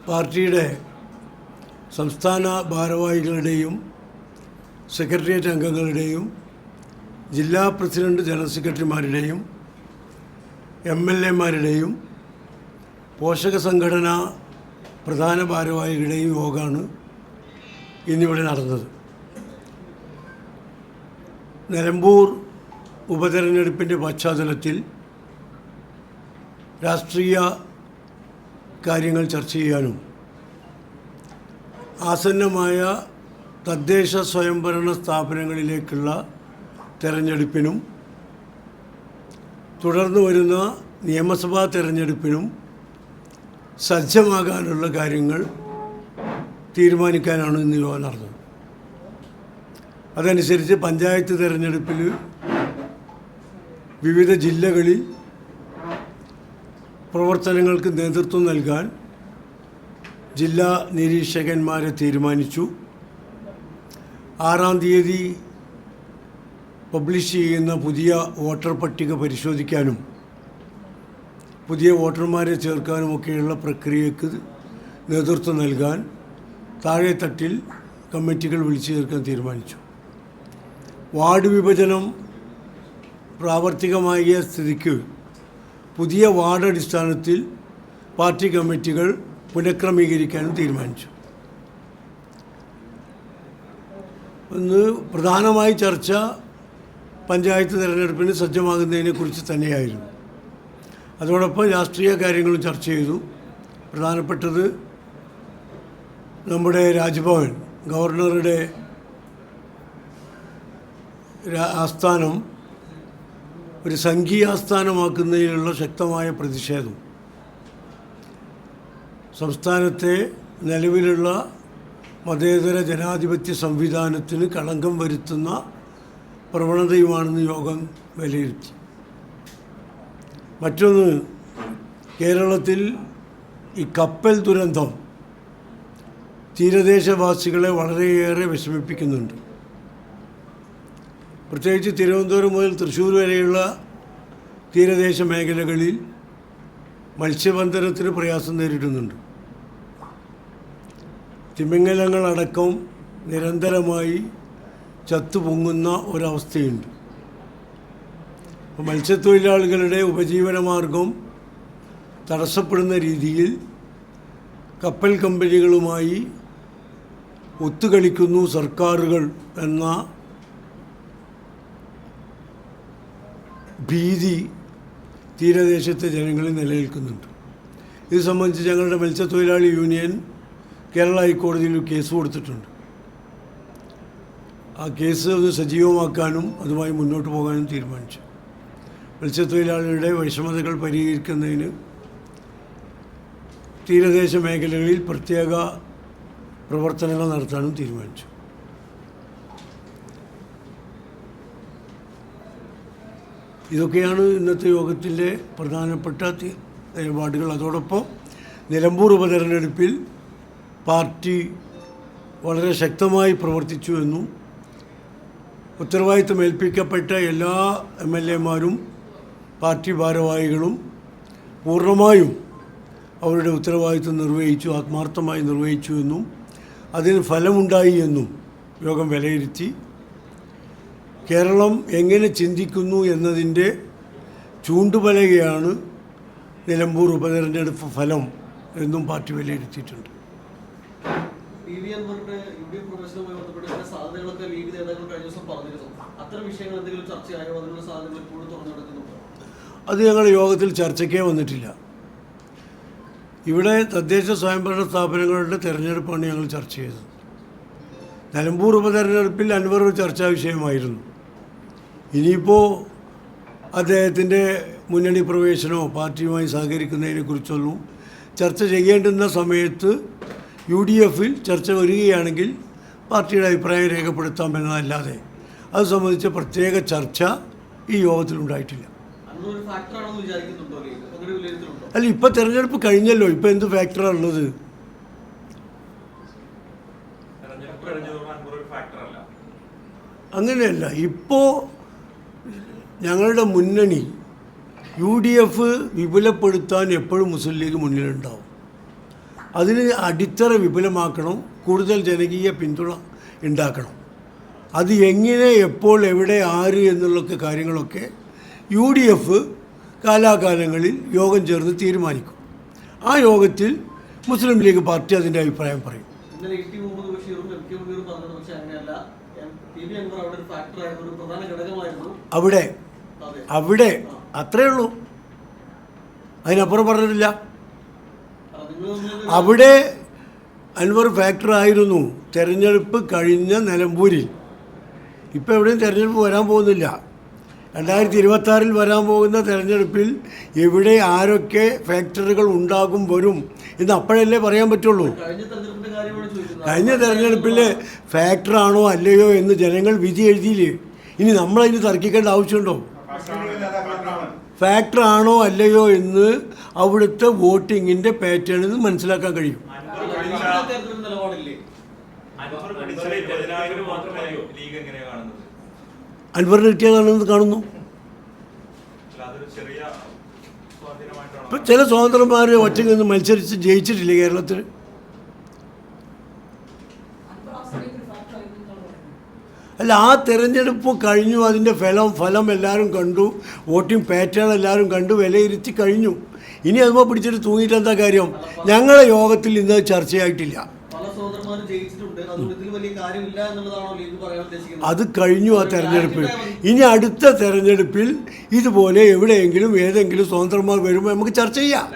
പാർട്ടിയുടെ സംസ്ഥാന ഭാരവാഹികളുടെയും സെക്രട്ടേറിയറ്റ് അംഗങ്ങളുടെയും ജില്ലാ പ്രസിഡന്റ് ജനറൽ സെക്രട്ടറിമാരുടെയും MLA-മാരുടെയും പോഷക സംഘടന പ്രധാന ഭാരവാഹികളുടെയും യോഗമാണ് ഇന്നിവിടെ നടന്നത്. നിലമ്പൂർ ഉപതെരഞ്ഞെടുപ്പിൻ്റെ പശ്ചാത്തലത്തിൽ രാഷ്ട്രീയ കാര്യങ്ങൾ ചർച്ച ചെയ്യാനും ആസന്നമായ തദ്ദേശ സ്വയംഭരണ സ്ഥാപനങ്ങളിലേക്കുള്ള തെരഞ്ഞെടുപ്പിനും തുടർന്ന് വരുന്ന നിയമസഭാ തെരഞ്ഞെടുപ്പിനും സജ്ജമാകാനുള്ള കാര്യങ്ങൾ തീരുമാനിക്കാനാണ് ഇന്ന് യോഗം നടന്നത്. അതനുസരിച്ച് പഞ്ചായത്ത് തെരഞ്ഞെടുപ്പിൽ വിവിധ ജില്ലകളിൽ പ്രവർത്തനങ്ങൾക്ക് നേതൃത്വം നൽകാൻ ജില്ലാ നിരീക്ഷകന്മാരെ തീരുമാനിച്ചു. 6-ാം തീയതി പബ്ലിഷ് ചെയ്യുന്ന പുതിയ വോട്ടർ പട്ടിക പരിശോധിക്കാനും പുതിയ വോട്ടർമാരെ ചേർക്കാനുമൊക്കെയുള്ള പ്രക്രിയക്ക് നേതൃത്വം നൽകാൻ താഴെത്തട്ടിൽ കമ്മിറ്റികൾ വിളിച്ചു ചേർക്കാൻ തീരുമാനിച്ചു. വാർഡ് വിഭജനം പ്രാവർത്തികമായ സ്ഥിതിക്ക് പുതിയ വാർഡ് അടിസ്ഥാനത്തിൽ പാർട്ടി കമ്മിറ്റികൾ പുനഃക്രമീകരിക്കാനും തീരുമാനിച്ചു. ഒന്ന് പ്രധാനമായി ചർച്ച പഞ്ചായത്ത് തിരഞ്ഞെടുപ്പിന് സജ്ജമാകുന്നതിനെക്കുറിച്ച് തന്നെയായിരുന്നു. അതോടൊപ്പം രാഷ്ട്രീയ കാര്യങ്ങളും ചർച്ച ചെയ്തു. പ്രധാനപ്പെട്ടത് നമ്മുടെ രാജ്ഭവൻ ഗവർണറുടെ ആസ്ഥാനം ഒരു സംഘീയ ആസ്ഥാനമാക്കുന്നതിനുള്ള ശക്തമായ പ്രതിഷേധം, സംസ്ഥാനത്തെ നിലവിലുള്ള മതേതര ജനാധിപത്യ സംവിധാനത്തിന് കളങ്കം വരുത്തുന്ന പ്രവണതയുമാണെന്ന് യോഗം വിലയിരുത്തി. മറ്റൊന്ന്, കേരളത്തിൽ ഈ കപ്പൽ ദുരന്തം തീരദേശവാസികളെ വളരെയേറെ വിഷമിപ്പിക്കുന്നുണ്ട്. പ്രത്യേകിച്ച് തിരുവനന്തപുരം മുതൽ തൃശ്ശൂർ വരെയുള്ള തീരദേശ മേഖലകളിൽ മത്സ്യബന്ധനത്തിന് പ്രയാസം നേരിടുന്നുണ്ട്. തിമിംഗലങ്ങളടക്കം നിരന്തരമായി ചത്തുപൊങ്ങുന്ന ഒരവസ്ഥയുണ്ട്. മത്സ്യത്തൊഴിലാളികളുടെ ഉപജീവനമാർഗം തടസ്സപ്പെടുന്ന രീതിയിൽ കപ്പൽ കമ്പനികളുമായി ഒത്തുകളിക്കുന്നു സർക്കാരുകൾ എന്ന ഭീതി തീരദേശത്തെ ജനങ്ങളിൽ നിലനിൽക്കുന്നുണ്ട്. ഇത് സംബന്ധിച്ച് ഞങ്ങളുടെ മത്സ്യത്തൊഴിലാളി യൂണിയൻ കേരള ഹൈക്കോടതിയിൽ കേസ് കൊടുത്തിട്ടുണ്ട്. ആ കേസ് ഒന്ന് സജീവമാക്കാനും അതുമായി മുന്നോട്ട് പോകാനും തീരുമാനിച്ചു. മത്സ്യത്തൊഴിലാളികളുടെ വിഷമതകൾ പരിഹരിക്കുന്നതിന് തീരദേശ മേഖലകളിൽ പ്രത്യേക പ്രവർത്തനങ്ങൾ നടത്താനും തീരുമാനിച്ചു. ഇതൊക്കെയാണ് ഇന്നത്തെ യോഗത്തിൻ്റെ പ്രധാനപ്പെട്ട നിലപാടുകൾ. അതോടൊപ്പം നിലമ്പൂർ ഉപതെരഞ്ഞെടുപ്പിൽ പാർട്ടി വളരെ ശക്തമായി പ്രവർത്തിച്ചു എന്നും ഉത്തരവാദിത്തം ഏൽപ്പിക്കപ്പെട്ട എല്ലാ MLA-മാരും പാർട്ടി ഭാരവാഹികളും പൂർണ്ണമായും അവരുടെ ഉത്തരവാദിത്തം നിർവഹിച്ചു, ആത്മാർത്ഥമായി നിർവഹിച്ചു എന്നും അതിന് ഫലമുണ്ടായി എന്നും യോഗം വിലയിരുത്തി. കേരളം എങ്ങനെ ചിന്തിക്കുന്നു എന്നതിൻ്റെ ചൂണ്ടുപലകയാണ് നിലമ്പൂർ ഉപതെരഞ്ഞെടുപ്പ് ഫലം എന്നും പാർട്ടി വിലയിരുത്തിയിട്ടുണ്ട്. അത് ഞങ്ങൾ യോഗത്തിൽ ചർച്ചയ്ക്കേ വന്നിട്ടില്ല. ഇവിടെ തദ്ദേശ സ്വയംഭരണ സ്ഥാപനങ്ങളുടെ തെരഞ്ഞെടുപ്പാണ് ഞങ്ങൾ ചർച്ച ചെയ്തത്. നിലമ്പൂർ ഉപതെരഞ്ഞെടുപ്പിൽ അൻവർ ഒരു ചർച്ചാ വിഷയമായിരുന്നു. ഇനിയിപ്പോൾ അദ്ദേഹത്തിൻ്റെ മുന്നണി പ്രവേശനമോ പാർട്ടിയുമായി സഹകരിക്കുന്നതിനെക്കുറിച്ചൊന്നും ചർച്ച ചെയ്യേണ്ടുന്ന സമയത്ത് UDF-ൽ ചർച്ച വരികയാണെങ്കിൽ പാർട്ടിയുടെ അഭിപ്രായം രേഖപ്പെടുത്താമെന്നതല്ലാതെ അത് സംബന്ധിച്ച പ്രത്യേക ചർച്ച ഈ യോഗത്തിലുണ്ടായിട്ടില്ല. അല്ല, ഇപ്പം തെരഞ്ഞെടുപ്പ് കഴിഞ്ഞല്ലോ, ഇപ്പം എന്ത് ഫാക്ടറാണ് ഉള്ളത്? അങ്ങനെയല്ല. ഇപ്പോൾ ഞങ്ങളുടെ മുന്നണി UDF വിപുലപ്പെടുത്താൻ എപ്പോഴും മുസ്ലിം ലീഗ് മുന്നിലുണ്ടാവും. അതിന് അടിത്തറ വിപുലമാക്കണം, കൂടുതൽ ജനകീയ പിന്തുണ ഉണ്ടാക്കണം. അത് എങ്ങനെ, എപ്പോൾ, എവിടെ, ആര് എന്നുള്ള കാര്യങ്ങളൊക്കെ UDF കാലാകാലങ്ങളിൽ യോഗം ചേർന്ന് തീരുമാനിക്കും. ആ യോഗത്തിൽ മുസ്ലിം ലീഗ് പാർട്ടി അതിൻ്റെ അഭിപ്രായം പറയും. അവിടെ അത്രയേ ഉള്ളൂ, അതിനപ്പുറം പറഞ്ഞിട്ടില്ല. അവിടെ അൻവർ ഫാക്ടർ ആയിരുന്നു തെരഞ്ഞെടുപ്പ് കഴിഞ്ഞ നിലമ്പൂരിൽ. ഇപ്പോൾ എവിടെയും തെരഞ്ഞെടുപ്പ് വരാൻ പോകുന്നില്ല. 2026 വരാൻ പോകുന്ന തെരഞ്ഞെടുപ്പിൽ എവിടെ ആരൊക്കെ ഫാക്ടറികൾ ഉണ്ടാകും വരും എന്ന് അപ്പോഴല്ലേ പറയാൻ പറ്റുള്ളൂ. കഴിഞ്ഞ തെരഞ്ഞെടുപ്പിൽ ഫാക്ടറാണോ അല്ലയോ എന്ന് ജനങ്ങൾ വിധി എഴുതിയില്ലേ. ഇനി നമ്മളതിന് തർക്കിക്കേണ്ട ആവശ്യമുണ്ടോ? ഫാക്ടറാണോ അല്ലയോ എന്ന് അവിടുത്തെ വോട്ടിങ്ങിൻ്റെ പാറ്റേണിൽ നിന്ന് മനസ്സിലാക്കാൻ കഴിയും. അൻവറിന് കിട്ടിയതാണെന്ന് കാണുന്നു. ഇപ്പം ചില സ്വതന്ത്രന്മാർ ഒറ്റയ്ക്ക് നിന്ന് മത്സരിച്ച് ജയിച്ചിട്ടില്ലേ കേരളത്തിൽ? അല്ല, ആ തെരഞ്ഞെടുപ്പ് കഴിഞ്ഞു, അതിൻ്റെ ഫലം എല്ലാവരും കണ്ടു, വോട്ടിംഗ് പാറ്റേൺ എല്ലാവരും കണ്ടു, വിലയിരുത്തി കഴിഞ്ഞു. ഇനി അതുമ്പോൾ പിടിച്ചിട്ട് തൂങ്ങിയിട്ട് എന്താ കാര്യം? ഞങ്ങളെ യോഗത്തിൽ ഇന്ന് ചർച്ചയായിട്ടില്ല. അത് കഴിഞ്ഞു ആ തെരഞ്ഞെടുപ്പിൽ. ഇനി അടുത്ത തെരഞ്ഞെടുപ്പിൽ ഇതുപോലെ എവിടെയെങ്കിലും ഏതെങ്കിലും സ്വതന്ത്രന്മാർ വരുമ്പോൾ നമുക്ക് ചർച്ച ചെയ്യാം.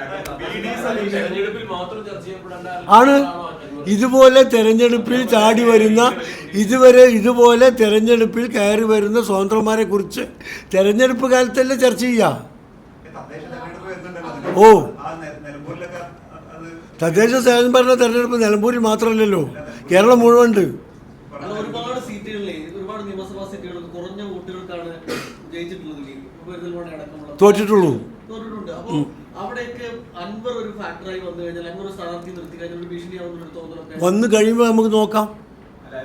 ആണ് ഇതുപോലെ തെരഞ്ഞെടുപ്പിൽ ചാടി വരുന്ന, ഇതുപോലെ തെരഞ്ഞെടുപ്പിൽ കയറി വരുന്ന സ്വതന്ത്രന്മാരെ കുറിച്ച് തെരഞ്ഞെടുപ്പ് കാലത്തല്ലേ ചർച്ച ചെയ്യാം. ഓ, തദ്ദേശ സ്വയംഭരണ തെരഞ്ഞെടുപ്പ് നിലമ്പൂരിൽ മാത്രമല്ലല്ലോ, കേരളം മുഴുവൻ ഉണ്ട്. ഒരുപാട് സീറ്റുകളിലെ ഒരുപാട് നിയമസഭാ സീറ്റുകൾ കുറഞ്ഞ വോട്ടുകൾക്കാണ് തോറ്റിട്ടുള്ളൂ. അപ്പോൾ അവിടെയൊക്കെ അൻവർ ഒരു ഫാക്ടറായി വന്നു കഴിഞ്ഞാൽ, അൻവർ ഒരു സ്ഥാനാർത്ഥി നിർത്തി കഴിഞ്ഞാൽ ഒരു ഭീഷണിയാവുന്നൊരു തോന്നലൊക്കെ വന്നു കഴിയുമ്പോൾ നമുക്ക് നോക്കാം.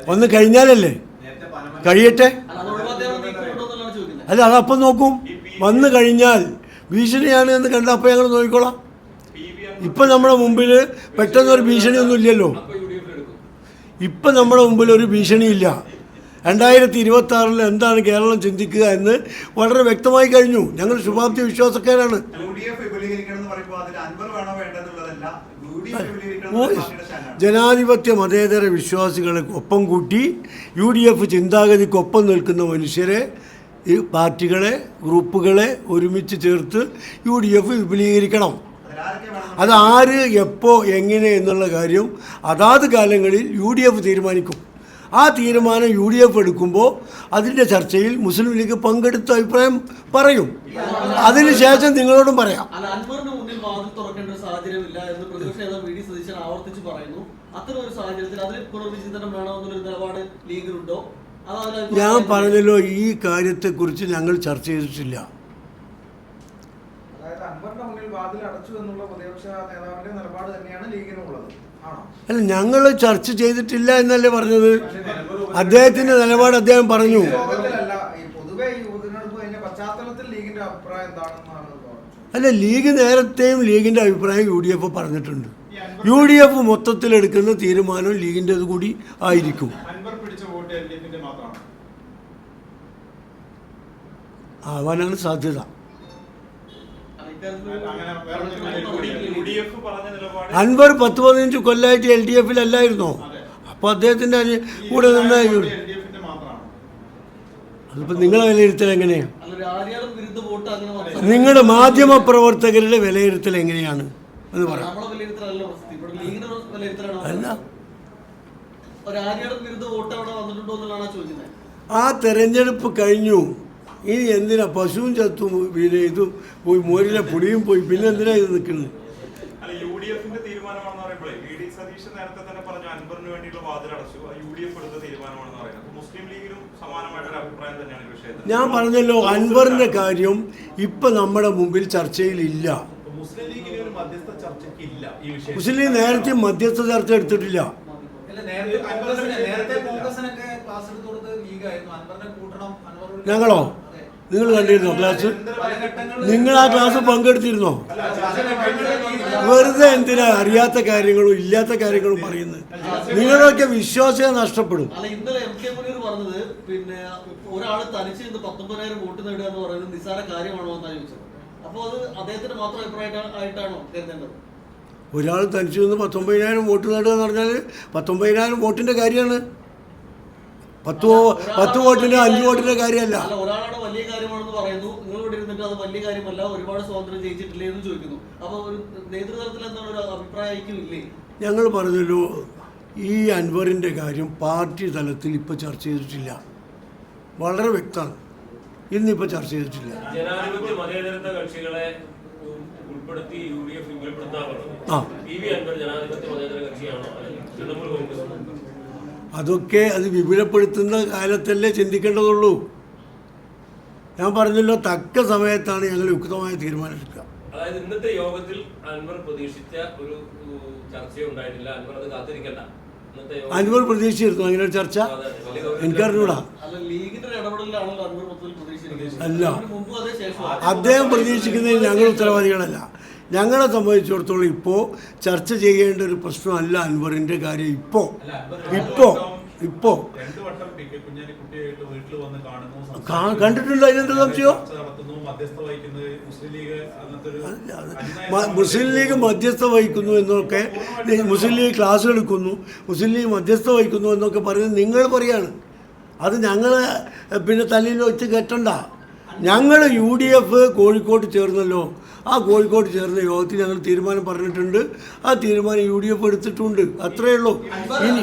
വന്നു കഴിഞ്ഞാലല്ലേ, കഴിയട്ടെ. അല്ല, അതപ്പം നോക്കും. വന്നു കഴിഞ്ഞാൽ ഭീഷണിയാണ് എന്ന് കണ്ട അപ്പം ഞങ്ങൾ നോക്കിക്കോളാം. ഇപ്പം നമ്മുടെ മുമ്പിൽ പെട്ടെന്നൊരു ഭീഷണിയൊന്നും ഇല്ലല്ലോ. ഇപ്പം നമ്മുടെ മുമ്പിൽ ഒരു ഭീഷണിയില്ല. 2026 എന്താണ് കേരളം ചിന്തിക്കുക എന്ന് വളരെ വ്യക്തമായി കഴിഞ്ഞു. ഞങ്ങൾ ശുഭാപ്തി വിശ്വാസക്കാരാണ്. ജനാധിപത്യ മതേതര വിശ്വാസികളെ ഒപ്പം കൂട്ടി UDF ചിന്താഗതിക്കൊപ്പം നിൽക്കുന്ന മനുഷ്യരെ, ഈ പാർട്ടികളെ, ഗ്രൂപ്പുകളെ ഒരുമിച്ച് ചേർത്ത് UDF വിപുലീകരിക്കണം. അത് ആര്, എപ്പോൾ, എങ്ങനെ എന്നുള്ള കാര്യം അതാത് കാലങ്ങളിൽ UDF തീരുമാനിക്കും. ആ തീരുമാനം UDF എടുക്കുമ്പോൾ അതിൻ്റെ ചർച്ചയിൽ മുസ്ലിം ലീഗ് പങ്കെടുത്ത അഭിപ്രായം പറയും. അതിനുശേഷം നിങ്ങളോടും പറയാം. ഞാൻ പറഞ്ഞല്ലോ, ഈ കാര്യത്തെക്കുറിച്ച് ഞങ്ങൾ ചർച്ച ചെയ്തിട്ടില്ല. അല്ല, ഞങ്ങൾ ചർച്ച ചെയ്തിട്ടില്ല എന്നല്ലേ പറഞ്ഞത്. അദ്ദേഹത്തിന്റെ നിലപാട് അദ്ദേഹം പറഞ്ഞു. അല്ല, ലീഗ് നേരത്തെയും ലീഗിന്റെ അഭിപ്രായം UDF പറഞ്ഞിട്ടുണ്ട്. UDF മൊത്തത്തിലെടുക്കുന്ന തീരുമാനം ലീഗിൻ്റെത് കൂടി ആയിരിക്കും. ആവാനാണ് സാധ്യത. അൻവർ 10-15 കൊല്ലമായിട്ട് LDF അല്ലായിരുന്നോ? അപ്പോൾ അദ്ദേഹത്തിന്റെ കൂടെ നിന്നായിരുന്നു. അതിപ്പോ നിങ്ങളെ വിലയിരുത്തൽ എങ്ങനെയാണ്? നിങ്ങളുടെ മാധ്യമ പ്രവർത്തകരുടെ വിലയിരുത്തൽ എങ്ങനെയാണ് എന്ന് പറയാം. അല്ല, ആ തെരഞ്ഞെടുപ്പ് കഴിഞ്ഞു. ഇനി എന്തിനാ പശുവും ചത്തും പിന്നെ ഇതും പോയി മോരിലെ പുളിയും പോയി, പിന്നെ എന്തിനാ ഇത് നിൽക്കുന്നത്? ഞാൻ പറഞ്ഞല്ലോ, അൻവറിന്റെ കാര്യം ഇപ്പൊ നമ്മുടെ മുമ്പിൽ ചർച്ചയിലില്ല. മുസ്ലിം ലീഗ് നേരത്തെ മധ്യസ്ഥ ചർച്ച എടുത്തിട്ടില്ല. ഞങ്ങളോ? നിങ്ങൾ കണ്ടിരുന്നോ ക്ലാസ്? നിങ്ങൾ ആ ക്ലാസ് പങ്കെടുത്തിരുന്നോ? വെറുതെ എന്തിനാ അറിയാത്ത കാര്യങ്ങളും ഇല്ലാത്ത കാര്യങ്ങളും പറയുന്നത്? നിങ്ങളൊക്കെ വിശ്വാസം നഷ്ടപ്പെടും. അല്ല, ഇന്നലെ എം കെ മുനീർ പറഞ്ഞത് പിന്നെ ഒരാൾ തനിച്ച് നിന്ന് 19,000 വോട്ട് നേടുക എന്ന് പറയുന്നത് നിസ്സാര കാര്യമാണോ എന്നാണ് ചോദിച്ചത്. അപ്പോൾ അത് അദ്ദേഹത്തിന് മാത്രം അഭിപ്രായമായിട്ടാണോ കരുതേണ്ടത്? ഒരാൾ തനിച്ച് നിന്ന് 19,000 വോട്ട് നേടുക എന്ന് പറഞ്ഞാൽ 19,000 വോട്ടിൻ്റെ കാര്യമാണ്. 10 വോട്ടിൻ്റെ 5 വോട്ടിൻ്റെ കാര്യമല്ല. അല്ല, ഒരാളുടെ വലിയ കാര്യമാണെന്ന് പറയുന്നു, നിങ്ങൾ ഇവിടെ ഇരുന്നിട്ട് അത് വലിയ കാര്യമല്ല, ഒരുപാട് സ്വാതന്ത്ര്യം ജയിച്ചിട്ടില്ലേ എന്ന് ചോദിക്കുന്നു. അപ്പോൾ ഒരു നേതൃതലത്തിൽ എന്താണ് ഒരു അഭിപ്രായ ഐക്യമില്ലേ? ഞങ്ങൾ പറഞ്ഞല്ലോ, ഈ അൻവറിൻ്റെ കാര്യം പാർട്ടി തലത്തിൽ ഇപ്പോൾ ചർച്ച ചെയ്തിട്ടില്ല. വളരെ വ്യക്തമാണ്, ഇന്നിപ്പോൾ ചർച്ച ചെയ്തിട്ടില്ല. ജനാധിപത്യ മതേതരത്വ കക്ഷികളെ ഉൾപ്പെടുത്തി UDF ജനാധിപത്യ മതേതര കക്ഷിയാണോ തൃണമൂൽ കോൺഗ്രസ്? അതൊക്കെ അത് വിപുലപ്പെടുത്തുന്ന കാലത്തല്ലേ ചിന്തിക്കേണ്ടതുള്ളൂ. ഞാൻ പറഞ്ഞല്ലോ, തക്ക സമയത്താണ് ഞങ്ങൾ യുക്തമായ തീരുമാനമെടുക്കുക. അതായത് ഇന്നത്തെ യോഗത്തിൽ അൻവർ പ്രതീക്ഷിച്ച ഒരു ചർച്ച ഉണ്ടായിട്ടില്ല. അൻവർ അത് കാത്തിരിക്കണ്ട. അൻവർ പ്രതീക്ഷിച്ചിരുന്നു അങ്ങനെ ഒരു ചർച്ച? എനിക്കറിഞ്ഞൂടാ. അല്ല, അദ്ദേഹം പ്രതീക്ഷിക്കുന്നതിന് ഞങ്ങൾ ഉത്തരവാദികളല്ല. ഞങ്ങളെ സംബന്ധിച്ചിടത്തോളം ഇപ്പോൾ ചർച്ച ചെയ്യേണ്ട ഒരു പ്രശ്നമല്ല അൻവറിൻ്റെ കാര്യം. ഇപ്പോൾ കണ്ടിട്ടുണ്ടോ? അതിനെന്താ സംശയം? മുസ്ലിം ലീഗ് മധ്യസ്ഥ വഹിക്കുന്നു എന്നൊക്കെ, മുസ്ലിം ലീഗ് ക്ലാസ് എടുക്കുന്നു, മുസ്ലിം ലീഗ് മധ്യസ്ഥ വഹിക്കുന്നു എന്നൊക്കെ പറയുന്നത് നിങ്ങൾ പറയാണ്. അത് ഞങ്ങൾ പിന്നെ തലയിൽ വെച്ച് കെട്ടണ്ട. ഞങ്ങൾ UDF കോഴിക്കോട്ട് ചേർന്നല്ലോ. ആ കോഴിക്കോട്ട് ചേർന്ന യോഗത്തിൽ ഞങ്ങൾ തീരുമാനം പറഞ്ഞിട്ടുണ്ട്. ആ തീരുമാനം UDF എടുത്തിട്ടുണ്ട്. അത്രയേ ഉള്ളൂ. ഇനി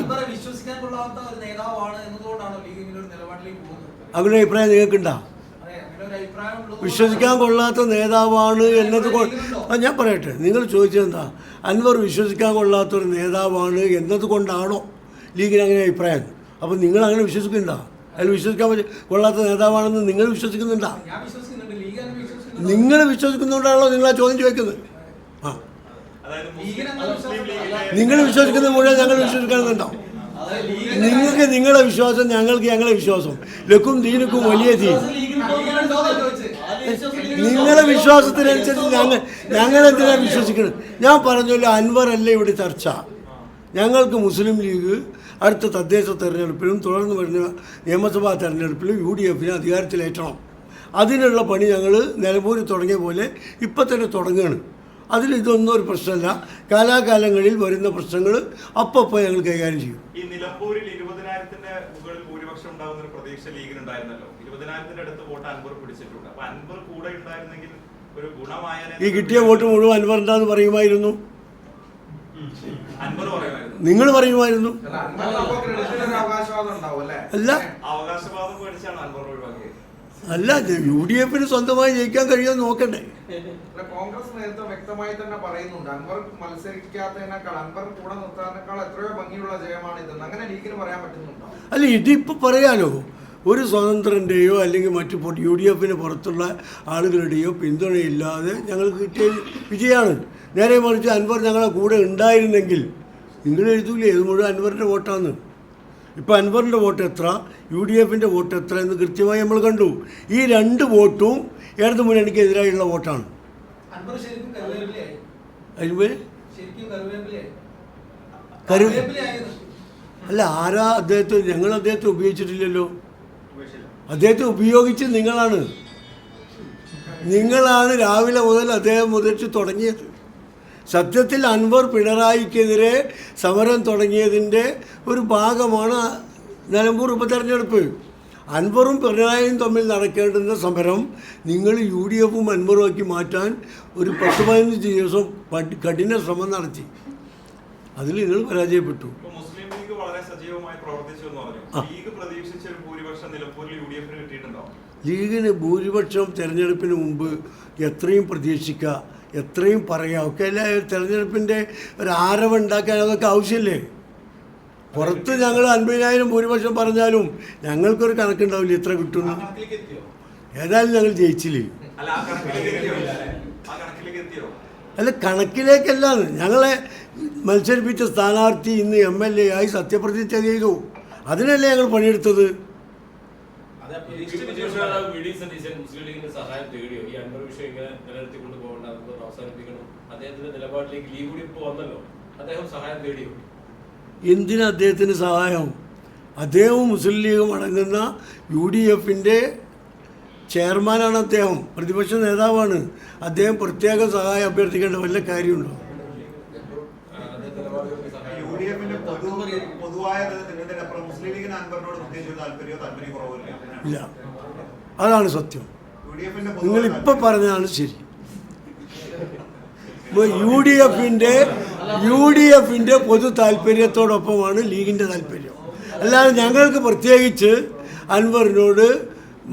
അങ്ങനെ അഭിപ്രായം നിങ്ങൾക്കുണ്ടോ? വിശ്വസിക്കാൻ കൊള്ളാത്ത നേതാവാണ് എന്നത് ഞാൻ പറയട്ടെ, നിങ്ങൾ ചോദിച്ചതെന്താ, അൻവർ വിശ്വസിക്കാൻ കൊള്ളാത്തൊരു നേതാവാണ് എന്നതുകൊണ്ടാണോ ലീഗിന് അങ്ങനെ അഭിപ്രായം? അപ്പോൾ നിങ്ങൾ അങ്ങനെ വിശ്വസിക്കുന്നുണ്ടോ? അതിൽ വിശ്വസിക്കാൻ കൊള്ളാത്ത നേതാവാണെന്ന് നിങ്ങൾ വിശ്വസിക്കുന്നുണ്ടോ? നിങ്ങൾ വിശ്വസിക്കുന്നുകൊണ്ടാണല്ലോ നിങ്ങൾ ആ ചോദ്യം ചോദിക്കുന്നത്. നിങ്ങൾ വിശ്വസിക്കുന്നത് മുഴുവൻ ഞങ്ങൾ വിശ്വസിക്കണമെന്നുണ്ടോ? നിങ്ങൾക്ക് നിങ്ങളുടെ വിശ്വാസം, ഞങ്ങൾക്ക് ഞങ്ങളെ വിശ്വാസം. ലക്കും ദീനുക്കും വലിയ ദീൻ. നിങ്ങളുടെ വിശ്വാസത്തിനനുസരിച്ച് ഞങ്ങളെന്തിനാണ് വിശ്വസിക്കുന്നത്? ഞാൻ പറഞ്ഞല്ലോ, അൻവർ അല്ല ഇവിടെ ചർച്ച. ഞങ്ങൾക്ക് മുസ്ലിം ലീഗ് അടുത്ത തദ്ദേശ തെരഞ്ഞെടുപ്പിലും തുടർന്ന് വരുന്ന നിയമസഭാ തെരഞ്ഞെടുപ്പിലും UDF അധികാരത്തിലേറ്റണം. അതിനുള്ള പണി ഞങ്ങൾ നിലമ്പൂരിൽ തുടങ്ങിയ പോലെ ഇപ്പം തന്നെ തുടങ്ങുകയാണ്. അതിൽ ഇതൊന്നും ഒരു പ്രശ്നമല്ല. കാലാകാലങ്ങളിൽ വരുന്ന പ്രശ്നങ്ങൾ അപ്പോൾ ഞങ്ങൾ കൈകാര്യം ചെയ്യും. ഈ നിലമ്പൂരിൽ 20,000-ന്റെ മുകളിൽ ഭൂരിപക്ഷം ഉണ്ടാകുന്ന ഒരു പ്രതീക്ഷ ലീഗിനുണ്ടായിരുന്നല്ലോ. 20,000-ന്റെ അടുത്ത് വോട്ട് അൻവർ പിടിച്ചിട്ടുണ്ട്. അപ്പൊ അൻവർ കൂടെ ഉണ്ടായിരുന്നെങ്കിൽ ഒരു ഗുണമായ ഈ കിട്ടിയ വോട്ട് മുഴുവൻ അൻവറിൻ്റെന്ന് പറയുമായിരുന്നു. അൻവർ പറയുമായിരുന്നു, നിങ്ങൾ പറയുമായിരുന്നു. അല്ല, അവകാശവാദം പേടിച്ചാണ് അൻവർ ഒഴിവാക്കിയത്. അല്ല, UDF സ്വന്തമായി ജയിക്കാൻ കഴിയുമെന്ന് നോക്കണ്ടേ? കോൺഗ്രസ് നേതൃത്വം വ്യക്തമായി തന്നെ പറയുന്നുണ്ട്, അൻവർ മത്സരിക്കാത്തതിനേക്കാൾ, അൻവർ കൂടെ നിർത്താനേക്കാൾ എത്രയോ ഭംഗിയുള്ള ജയമാണ് ഇതെന്ന്. അങ്ങനെ ലീഗിന് പറയാൻ പറ്റുന്നുണ്ടോ? അല്ല, ഇതിപ്പോൾ പറയാലോ, ഒരു സ്വതന്ത്രൻ്റെയോ അല്ലെങ്കിൽ മറ്റു UDF പുറത്തുള്ള ആളുകളുടെയോ പിന്തുണയില്ലാതെ ഞങ്ങൾക്ക് കിട്ടിയ വിജയമാണ്. നേരെ മറിച്ച് അൻവർ ഞങ്ങളെ കൂടെ ഉണ്ടായിരുന്നെങ്കിൽ നിങ്ങൾ എഴുതൂലേ ഇത് മുഴുവൻ അൻവറിൻ്റെ വോട്ടാണ്. ഇപ്പോൾ അൻവറിൻ്റെ വോട്ട് എത്ര, UDF വോട്ട് എത്ര എന്ന് കൃത്യമായി നമ്മൾ കണ്ടു. ഈ 2 വോട്ടും ഇടതു മുന്നണിക്കെതിരായുള്ള വോട്ടാണ്. അല്ല, ആരാ അദ്ദേഹത്തെ? ഞങ്ങൾ അദ്ദേഹത്തെ ഉപയോഗിച്ചിട്ടില്ലല്ലോ. അദ്ദേഹത്തെ ഉപയോഗിച്ച് നിങ്ങളാണ് രാവിലെ മുതൽ അദ്ദേഹം മുതൽ തുടങ്ങിയത്. സത്യത്തിൽ അൻവർ പിണറായിക്കെതിരെ സമരം തുടങ്ങിയതിൻ്റെ ഒരു ഭാഗമാണ് നിലമ്പൂർ ഉപതെരഞ്ഞെടുപ്പ്. അൻവറും പിണറായിയും തമ്മിൽ നടക്കേണ്ടുന്ന സമരം നിങ്ങൾ UDF അൻവറുമാക്കി മാറ്റാൻ ഒരു 10-15 ദിവസം കഠിന ശ്രമം നടത്തി. അതിൽ നിങ്ങൾ പരാജയപ്പെട്ടു. മുസ്ലിം ലീഗ് വളരെ സജീവമായി പ്രവർത്തിച്ചു എന്ന് പറഞ്ഞു. ലീഗ് പ്രതീക്ഷിച്ച ഒരു ഭൂരിപക്ഷം നിലമ്പൂരിൽ UDF കിട്ടിയിട്ടുണ്ടോ? ലീഗിന് ഭൂരിപക്ഷം തെരഞ്ഞെടുപ്പിന് മുമ്പ് എത്രയും പ്രതീക്ഷിക്കുക, എത്രയും പറയാം ഒക്കെ അല്ല. തെരഞ്ഞെടുപ്പിൻ്റെ ഒരു ആരവം ഉണ്ടാക്കാൻ അതൊക്കെ ആവശ്യമില്ലേ? പുറത്ത് ഞങ്ങൾ 50,000 ഭൂരിപക്ഷം പറഞ്ഞാലും ഞങ്ങൾക്കൊരു കണക്കുണ്ടാവില്ല എത്ര കിട്ടുന്നു. ഏതായാലും ഞങ്ങൾ ജയിച്ചില്ലേ. അല്ല, കണക്കിലേക്കല്ല. ഞങ്ങളെ മത്സരിപ്പിച്ച സ്ഥാനാർത്ഥി ഇന്ന് MLA ആയി സത്യപ്രതിജ്ഞ ചെയ്തു. അതിനല്ലേ ഞങ്ങൾ പണിയെടുത്തത്. മുസ്ലിം ലീഗിന്റെ സഹായം തേടിയോ? ഈ അൻവർ വിഷയം ഇങ്ങനെ നിലനിർത്തിക്കൊണ്ട് പോകേണ്ട, അവസാനിപ്പിക്കണം, അദ്ദേഹത്തിന്റെ നിലപാടിലേക്ക് ലീഗ് കൂടി ഇപ്പോൾ വന്നല്ലോ, അദ്ദേഹം സഹായം തേടിയോ? എന്തിനാ അദ്ദേഹത്തിന് സഹായം? അദ്ദേഹവും മുസ്ലിം ലീഗും അടങ്ങുന്ന UDFൻ്റെ ചെയർമാനാണ് അദ്ദേഹം, പ്രതിപക്ഷ നേതാവാണ്. അദ്ദേഹം പ്രത്യേക സഹായം അഭ്യർത്ഥിക്കേണ്ട വല്ല കാര്യമുണ്ടോ? UDFന്റെ പൊതുവായ ഇതിനപ്പുറം മുസ്ലിം ലീഗിന് അൻവറിനോട് പ്രത്യേകിച്ച് താല്പര്യക്കുറവില്ല. ഇല്ല, അതാണ് സത്യം. നിങ്ങളിപ്പോൾ പറഞ്ഞതാണ് ശരി. UDFന്റെ പൊതു താല്പര്യത്തോടൊപ്പമാണ് ലീഗിൻ്റെ താല്പര്യം. അല്ലാതെ ഞങ്ങൾക്ക് പ്രത്യേകിച്ച് അൻവറിനോട്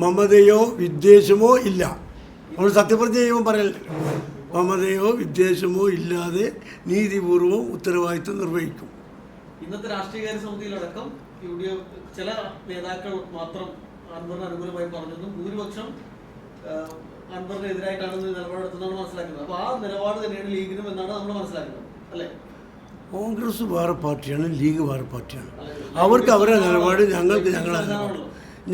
മമതയോ വിദ്വേഷമോ ഇല്ല. നമ്മൾ സത്യപ്രതിജ്ഞ ചെയ്യുമ്പോൾ പറയല്ലേ, മമതയോ വിദ്വേഷമോ ഇല്ലാതെ നീതിപൂർവം ഉത്തരവാദിത്വം നിർവഹിക്കും. ഇന്നത്തെ രാഷ്ട്രീയകാര്യ സമിതിയിലടക്കം UDF ചില നേതാക്കൾ മാത്രം അൻവറിന് അനുകൂലമായി പറഞ്ഞതും ഭൂരിപക്ഷം അൻവറിനെതിരായിട്ടാണ് നിലപാടെടുത്തതാണ് മനസ്സിലാക്കുന്നത്. അപ്പോൾ ആ നിലപാട് തന്നെയാണ് ലീഗിനും എന്നാണ് നമ്മൾ മനസ്സിലാക്കുന്നത്, അല്ലേ? കോൺഗ്രസ് വേറെ പാർട്ടിയാണ്, ലീഗ് വേറെ പാർട്ടിയാണ്. അവർക്ക് അവരുടെ നിലപാട്, ഞങ്ങൾക്ക് ഞങ്ങളുടെ നിലപാട്.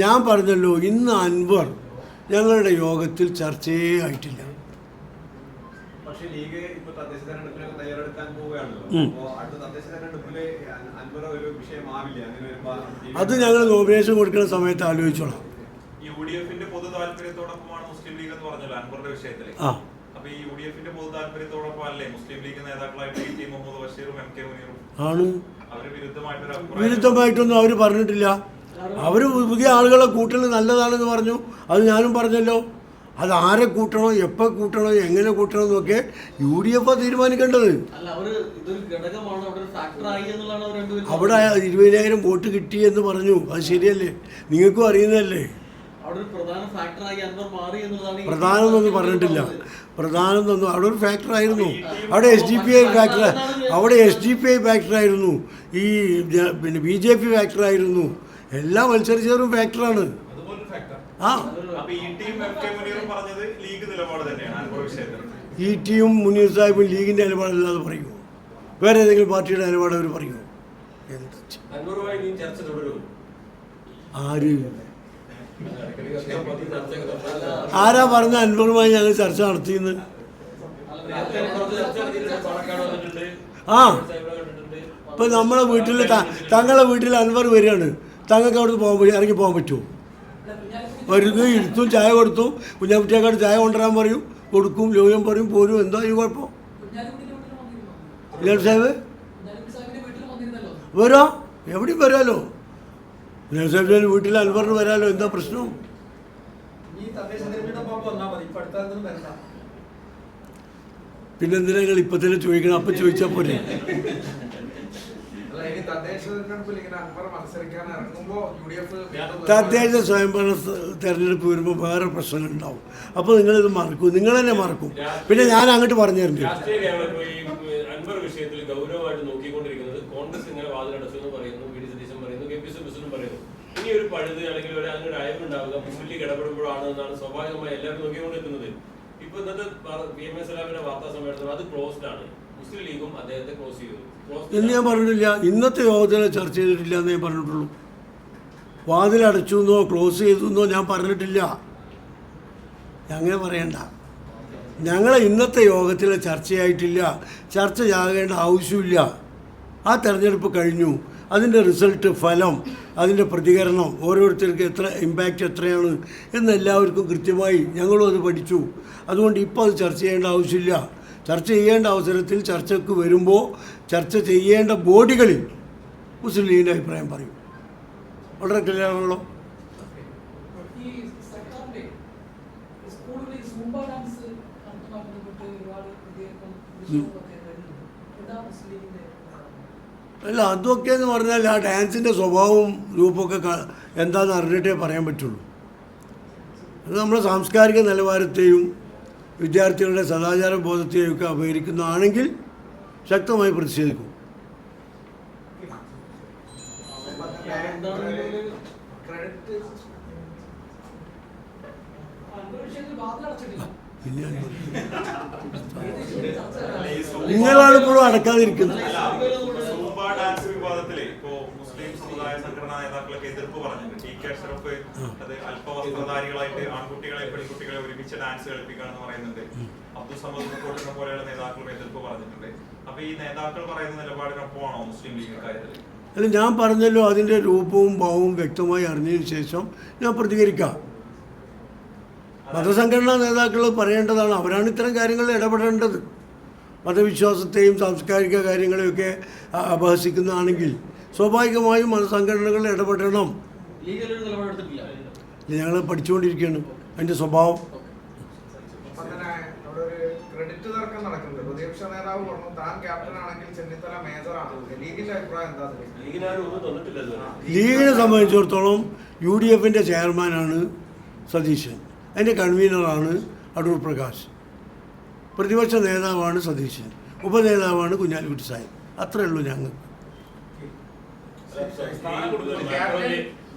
ഞാൻ പറഞ്ഞല്ലോ, ഇന്ന് അൻവർ ഞങ്ങളുടെ യോഗത്തിൽ ചർച്ചയേ ആയിട്ടില്ല. പക്ഷേ ലീഗ് ഇപ്പോൾ തദ്ദേശ തെരഞ്ഞെടുപ്പിനൊക്കെ തയ്യാറെടുക്കാൻ പോവുകയാണല്ലോ. അപ്പോൾ അടുത്ത തദ്ദേശ തെരഞ്ഞെടുപ്പിൽ അൻവർ ഒരു വിഷയമാവില്ല. അങ്ങനെ ഒരു അത് ഞങ്ങൾ നോമിനേഷൻ കൊടുക്കുന്ന സമയത്ത് ആലോചിച്ചോളാം. UDFന്റെ പൊതു താല്പര്യത്തോടൊപ്പമാണ് മുസ്ലിം ലീഗ് എന്ന് പറഞ്ഞല്ലോ അൻവറിന്റെ വിഷയത്തിൽ. അപ്പൊ ഈ UDFന്റെ പൊതു താല്പര്യത്തോടൊപ്പം അല്ലേ മുസ്ലിം ലീഗ് നേതാക്കളായിട്ട് ടി മുഹമ്മദ് ബഷീറും MK മുനീറും? ആണ്. അവര് വിരുദ്ധമായിട്ടൊന്നും അവർ പറഞ്ഞിട്ടില്ല. അവർ പുതിയ ആളുകളെ കൂട്ടൽ നല്ലതാണെന്ന് പറഞ്ഞു. അത് ഞാനും പറഞ്ഞല്ലോ. അത് ആരെ കൂട്ടണോ, എപ്പോൾ കൂട്ടണോ, എങ്ങനെ കൂട്ടണോ എന്നൊക്കെ UDF തീരുമാനിക്കേണ്ടത്. അവിടെ 20,000 വോട്ട് കിട്ടി എന്ന് പറഞ്ഞു. അത് ശരിയല്ലേ? നിങ്ങൾക്കും അറിയുന്നതല്ലേ? പ്രധാനമൊന്നും പറഞ്ഞിട്ടില്ല. പ്രധാനമൊന്നും അവിടെ ഒരു ഫാക്ടറായിരുന്നു. അവിടെ SDPI ഫാക്ടർ, അവിടെ SDPI ഫാക്ടറായിരുന്നു, ഈ പിന്നെ BJP ഫാക്ടറായിരുന്നു. എല്ലാം മത്സരിച്ചവരും ഫാക്ടറാണ്. യും മുനീർ സാഹിബും ലീഗിൻ്റെ നിലപാടല്ലാതെ പറയുമോ? വേറെ ഏതെങ്കിലും പാർട്ടിയുടെ നിലപാട് അവർ പറയുമോ? ആര് ആരാ പറഞ്ഞ അൻവറുമായി ഞങ്ങൾ ചർച്ച നടത്തിയെന്ന്? ഇപ്പം നമ്മളെ വീട്ടിൽ തങ്ങളുടെ വീട്ടിൽ അൻവർ വരികയാണ്, തങ്ങൾക്ക് അവിടെ ഇറങ്ങി പോകാൻ പറ്റുമോ? വരുന്നു, ഇരുത്തും, ചായ കൊടുത്തും, കുഞ്ഞാക്കുട്ടിയേക്കാട് ചായ കൊണ്ടുവരാൻ പറയും, കൊടുക്കും, ലോകം പറയും, പോരും. എന്താ ഈ കുഴപ്പം? സാഹിബ് വരാ, എവിടെയും വരാലോ. സാഹിബിൻ്റെ വീട്ടിൽ അൻവറിന് വരാലോ. എന്താ പ്രശ്നം? പിന്നെന്തിനാ നിങ്ങൾ ഇപ്പം തന്നെ ചോദിക്കണം? അപ്പം ചോദിച്ചാൽ പോരെ. തദ്ദേശ സ്വയംഭരണ തെരഞ്ഞെടുപ്പ് വരുമ്പോൾ വേറെ പ്രശ്നങ്ങളുണ്ടാവും. അപ്പോൾ നിങ്ങളിത് മറക്കും, നിങ്ങൾ തന്നെ മറക്കും. പിന്നെ ഞാൻ അങ്ങോട്ട് പറഞ്ഞു തരുന്നുണ്ട്. അൻവർ വിഷയത്തിൽ ഗൗരവമായിട്ട് നോക്കിക്കൊണ്ടിരിക്കുന്നത് കോൺഗ്രസ് ഇങ്ങനെ വാതിലടച്ചു എന്ന് പറയുന്നു, VD സതീശൻ പറയുന്നു, KP സുരേന്ദ്രൻ പറയുന്നു. ഇനി ഒരു പഴുത് അല്ലെങ്കിൽ അതിനൊരു അയവുണ്ടാവുക മുസ്ലിം ലീഗ് ഇടപെടുമ്പോഴാണ് എന്നാണ് സ്വാഭാവികമായി എല്ലാവരും നോക്കിക്കൊണ്ടിരിക്കുന്നത്. ഇപ്പൊ ഇന്നത്തെ PMS വാർത്താ സമ്മേളനം അത് ക്ലോസ്ഡ് ആണ്. മുസ്ലിം ലീഗും അദ്ദേഹത്തെ ക്ലോസ് ചെയ്തു എന്ന് ഞാൻ പറഞ്ഞിട്ടില്ല. ഇന്നത്തെ യോഗത്തിൽ ചർച്ച ചെയ്തിട്ടില്ല എന്ന് ഞാൻ പറഞ്ഞിട്ടുള്ളൂ. വാതിലടച്ചു എന്നോ ക്ലോസ് ചെയ്തു എന്നോ ഞാൻ പറഞ്ഞിട്ടില്ല. അങ്ങനെ പറയണ്ട. ഞങ്ങളെ ഇന്നത്തെ യോഗത്തിൽ ചർച്ചയായിട്ടില്ല, ചർച്ചയാകേണ്ട ആവശ്യമില്ല. ആ തെരഞ്ഞെടുപ്പ് കഴിഞ്ഞു. അതിൻ്റെ റിസൾട്ട്, ഫലം, അതിൻ്റെ പ്രതികരണം, ഓരോരുത്തർക്ക് എത്ര ഇമ്പാക്റ്റ് എത്രയാണ് എന്ന് എല്ലാവർക്കും കൃത്യമായി ഞങ്ങളും അത് പഠിച്ചു. അതുകൊണ്ട് ഇപ്പോൾ അത് ചർച്ച ചെയ്യേണ്ട ആവശ്യമില്ല. ചർച്ച ചെയ്യേണ്ട അവസരത്തിൽ ചർച്ചയ്ക്ക് വരുമ്പോൾ ചർച്ച ചെയ്യേണ്ട ബോഡികളിൽ മുസ്ലിം ലീഗിൻ്റെ അഭിപ്രായം പറയും. വളരെ ക്ലിയറാണല്ലോ. അല്ല, അതൊക്കെ എന്ന് പറഞ്ഞാൽ ആ ഡാൻസിൻ്റെ സ്വഭാവവും രൂപമൊക്കെ എന്താണെന്ന് അറിഞ്ഞിട്ടേ പറയാൻ പറ്റുള്ളൂ. അത് നമ്മുടെ സാംസ്കാരിക നിലവാരത്തെയും വിദ്യാർത്ഥികളുടെ സദാചാര ബോധത്തെയും ഒക്കെ അപഹരിക്കുന്നതാണെങ്കിൽ ശക്തമായി പ്രതിഷേധിക്കും. പിന്നെ നിങ്ങളാണ് ഇപ്പോഴും അടക്കാതിരിക്കുന്നത്. ഡാൻസ് വിവാദത്തിലെ ഇപ്പോ മുസ്ലിം സമുദായ സംഘടനാ നേതാക്കളൊക്കെ എതിർപ്പ് പറഞ്ഞിട്ടുണ്ട്. ടി കെ അഷ്റഫ് അത് അല്പവസ്ത്രധാരികളായിട്ട് ആൺകുട്ടികളെ പെൺകുട്ടികളെ ഒരുമിച്ച് ഡാൻസ് കളിപ്പിക്കുകയാണെന്ന് പറയുന്നുണ്ട്. അബ്ദുൾ സമദ് മുക്കോട്ടിനെ പോലെയുള്ള നേതാക്കളും എതിർപ്പ് പറഞ്ഞിട്ടുണ്ട്. അപ്പൊ ഈ നേതാക്കൾ പറയുന്ന നിലപാടിനൊപ്പമാണോ മുസ്ലിം ലീഗ് കാര്യത്തിൽ? അല്ല, ഞാൻ പറഞ്ഞല്ലോ അതിൻ്റെ രൂപവും ഭാവവും വ്യക്തമായി അറിഞ്ഞതിന് ശേഷം ഞാൻ പ്രതികരിക്കാം. മതസംഘടനാ നേതാക്കൾ പറയേണ്ടതാണ്, അവരാണ് ഇത്തരം കാര്യങ്ങളിൽ ഇടപെടേണ്ടത്. മതവിശ്വാസത്തെയും സാംസ്കാരിക കാര്യങ്ങളെയൊക്കെ അപഹസിക്കുന്നതാണെങ്കിൽ സ്വാഭാവികമായും മതസംഘടനകൾ ഇടപെടണം. ലീഗിലൊരു നിലപാടെടുത്തിട്ടില്ല. ഞങ്ങൾ പഠിച്ചുകൊണ്ടിരിക്കുകയാണ് അതിൻ്റെ സ്വഭാവം. അങ്ങനെ അവിടെ ഒരു ക്രെഡിറ്റ് തർക്കം നടക്കുന്നുണ്ട്. പ്രതിപക്ഷ നേതാവ് പറഞ്ഞു താൻ ക്യാപ്റ്റൻ ആണെങ്കിൽ ചെന്നിത്തല മേജറാണ്. ലീഗിന്റെ അഭിപ്രായം എന്താ? ലീഗിനാരും ഒന്നും തന്നിട്ടില്ല ഇതുവരെ. ലീഗിനെ സംബന്ധിച്ചിടത്തോളം UDF-ന്റെ ചെയർമാനാണ് സതീശൻ, അതിൻ്റെ കൺവീനറാണ് അടൂർ പ്രകാശ്, പ്രതിപക്ഷ നേതാവാണ് സതീശൻ, ഉപനേതാവാണ് കുഞ്ഞാലിക്കുട്ടി സാഹിബ്. അത്രയേ ഉള്ളൂ ഞങ്ങൾ.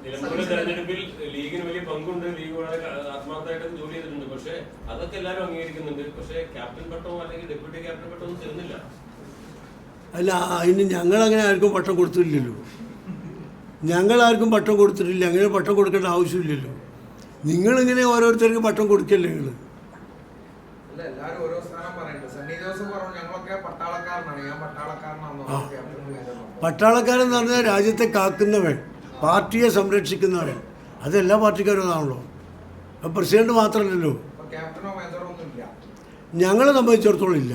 നിലമ്പൂരിലെ തെരഞ്ഞെടുപ്പിൽ ലീഗിന് വലിയ പങ്കുണ്ട്, ലീഗ് വളരെ ആത്മാർത്ഥമായിട്ട് ജോലി ചെയ്തിട്ടുണ്ട്. പക്ഷെ അതൊക്കെ എല്ലാവരും അംഗീകരിക്കുന്നുണ്ട്. പക്ഷെ ക്യാപ്റ്റൻ പട്ടമോ അല്ലെങ്കിൽ ഡെപ്യൂട്ടി ക്യാപ്റ്റൻ പട്ടമോ ഒന്നും തരുന്നില്ല. അല്ല, അതിന് ഞങ്ങളങ്ങനെ ആർക്കും പട്ടം കൊടുത്തില്ലല്ലോ. ഞങ്ങളാർക്കും പട്ടം കൊടുത്തിട്ടില്ല. അങ്ങനെ പട്ടം കൊടുക്കേണ്ട ആവശ്യമില്ലല്ലോ. നിങ്ങളിങ്ങനെ ഓരോരുത്തർക്കും പട്ടം കൊടുക്കല്ലേ നിങ്ങൾ? അല്ല, എല്ലാവരും ഓരോ സ്ഥാനം പറയുന്നുണ്ട്. സണ്ണി ജോസഫ് പറഞ്ഞു ഞങ്ങളൊക്കെ പട്ടാളക്കാരനാണ്, ഞാൻ പട്ടാളക്കാരനാണെന്ന് പറഞ്ഞു. ക്യാപ്റ്റൻ മേജറാണ്. പട്ടാളക്കാരൻ എന്ന് പറഞ്ഞാൽ രാജ്യത്തെ കാക്കുന്നവൻ, പാർട്ടിയെ സംരക്ഷിക്കുന്നവൻ. അതെല്ലാ പാർട്ടിക്കാരും അതാണല്ലോ. പ്രസിഡന്റ് മാത്രമല്ലല്ലോ. ക്യാപ്റ്റനോ മേജറോ ഒന്നും ഇല്ല. ഞങ്ങളെ സംബന്ധിച്ചിടത്തോളം ഇല്ല.